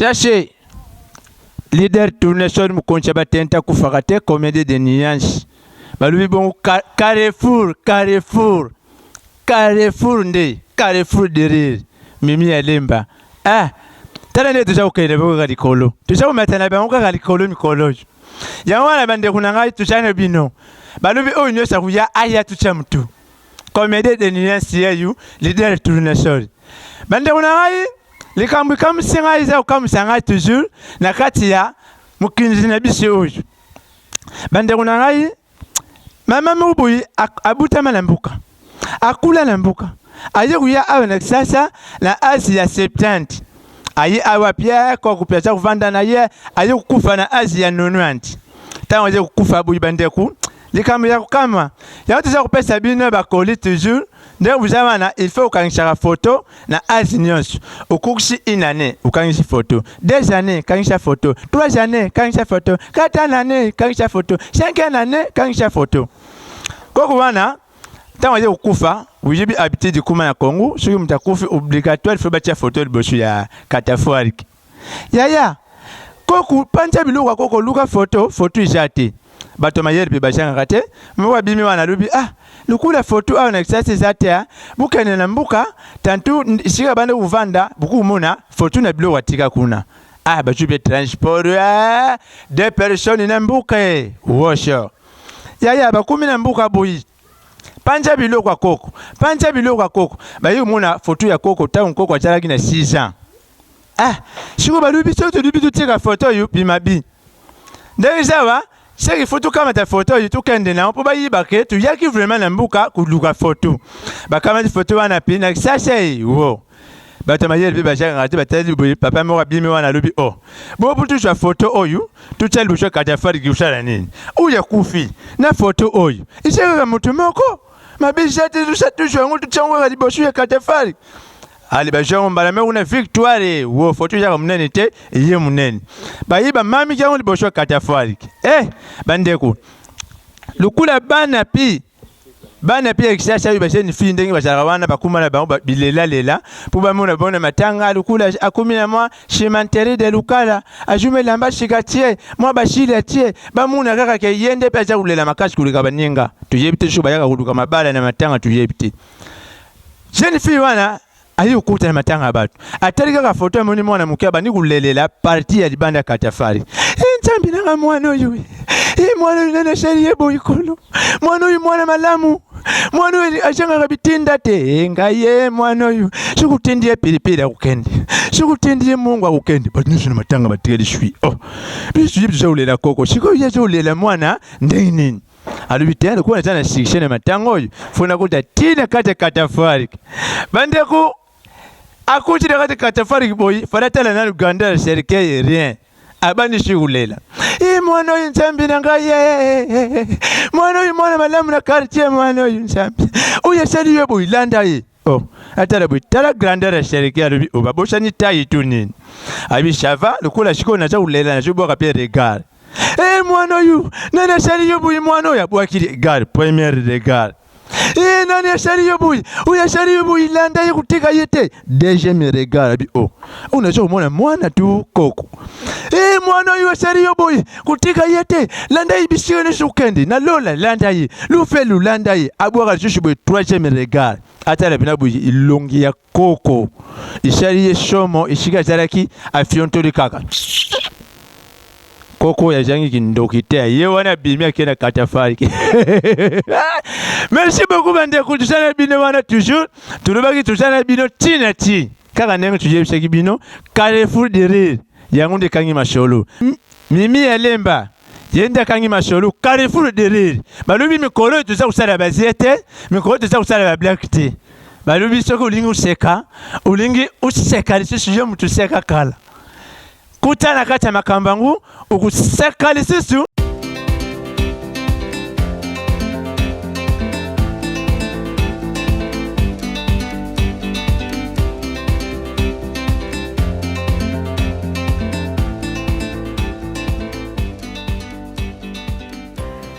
Sachez, leader tournation mukoncha batenta kufakate comédie de nuances. Balubi bon Carrefour nde Carrefour de rire. Mimi Elemba. Tala ne tuja ukele boko galikolo. Tuja umatana ba unga galikolo mikolo. Yawana bande kunanga tuchane bino. Balubi o nyosa kuya aya tucha mtu. Comédie de nuances yeyu leader tournation. Bande kunanga likambu kamusenga iza ukamusanga toujours na kati ya mukinzi na biso oyo. Bande kunanga mama mubuyi abuta malambuka. Akula na mbuka. Aye kuya awe na sasa na Asia 70. Aye awa pia kwa kupesa kuvanda na ye aye kukufa na Asia 90. Tango aye kukufa buyi bandeku. Likambu ya kukama. Ya watu za kupesa bino bakoli toujours. Nde uzamana il faut ukangisha photo na Asia nyonso. Ukukushi inane ukangisha photo. 2 années kangisha photo. 3 années kangisha photo. 4 années kangisha photo. 5 années kangisha photo. Koko wana tango aje kukufa ujibi habitude kuma na Kongo soki mtakufi obligatoire faut batia photo liboso ya katafuariki. Yaya koko panja biluka koko luka photo ijate. Bato mayeri pe bashanga kate mwa bimi wana lubi lukula photo au na exercice zate bukene na mbuka tantu shika bande kuvanda bukumuna photo na bilo watika kuna bachube transport 2 personnes na mbuka washo. Yaya bakumi na mbuka boyi panja biloko koko bayi muna photo ya koko tangu koko achalaki na 6 ans shiko balubi soto lubi tutika photo yu bimabi ndenge sawa seki photo kama ta photo yu tukende na mpo bayi bake tu yaki vraiment na mbuka kuluka photo bakama photo wana pina sasa wo bata mayeli be bashaka ngati batali boyi papa mo bimi wana lubi bo putu jwa photo oyu tutali busho katafari kiushala nini uya kufi na photo oyu ishaka mutu moko mabishati tushatushwa ngutu changu kali boshu ya katafari ali bashango mbalame una victoire wo photo yako munene te iye munene bayiba mami kyangu liboshu katafari bandeko lukula bana pi ekisasa yu basheni fi ndenge bashaka wana bakuma na bango bilela puba muna bona matanga lukula akumina mwa chimanteri de lukala ajume lamba shikatie mwa bashile tie bamuna kaka ke yende pe acha kulela makashi kulika baninga tuyebite shuba yaka kuluka mabala na matanga tuyebite jeni fi wana ayi ukuta na matanga batu atali kaka foto ya muni mwana mukeba ni kulelela parti ya libanda katafari ntambi nanga mwana oyu mwana oyu nana shari yebo ikolo mwana oyu mwana malamu mwana oyu ashanga kabitinda te ngaye mwana oyu shukutindie pilipili akukende shukutindie mungu akukende but nisu na matanga batigeli shui bisu jibu shaulela koko shiko ya shaulela mwana ndenge nini alubitende kuwa natana shikishene matanga oyu funa kuta tina kate katafari bandeku akuchira kate katafari boyi faratala na Uganda la serikali rien abani shigulela mwana oyu nsambi nangaye mwana oyu mwana malamu na quartier mwana oyu nsambi uya shali yebo ilanda atala bwitala grandeur ya serikali lubi obabosha ni tayi tu nini abishava lukula shiko na ulela na jubo kapia regard mwana oyu nana shali yebo mwana oyu abwakiri regard premier regard nani ashari yobuyi uya shari yobuyi landa yekutika yete deuxième regard abi unacho kumona mwana tu koko mwana oyu ashari yobuyi kutika yete landa ibishike ne shukendi na lola landa yi lufelu landa yi abwaka chushubwe troisième regard atala binabuyi ilongi ya koko ishari yeshomo ishika zaraki afiontoli kaka koko ya jangi kindokitea ye wana bimia kena katafari merci beaucoup bande kutusana bino wana toujours tulubaki tusana bino tina ti kaka nengo tujebisa kibino Carrefour de rire yango nde kangi masholo Mimi Elemba yenda kangi masholo Carrefour de rire balubi mikolo tuza kusala baziete mikolo tuza kusala ba black tea balubi soko ulingi useka lisisi yo mutu seka kala kutana kata makambangu ukuseka lisisi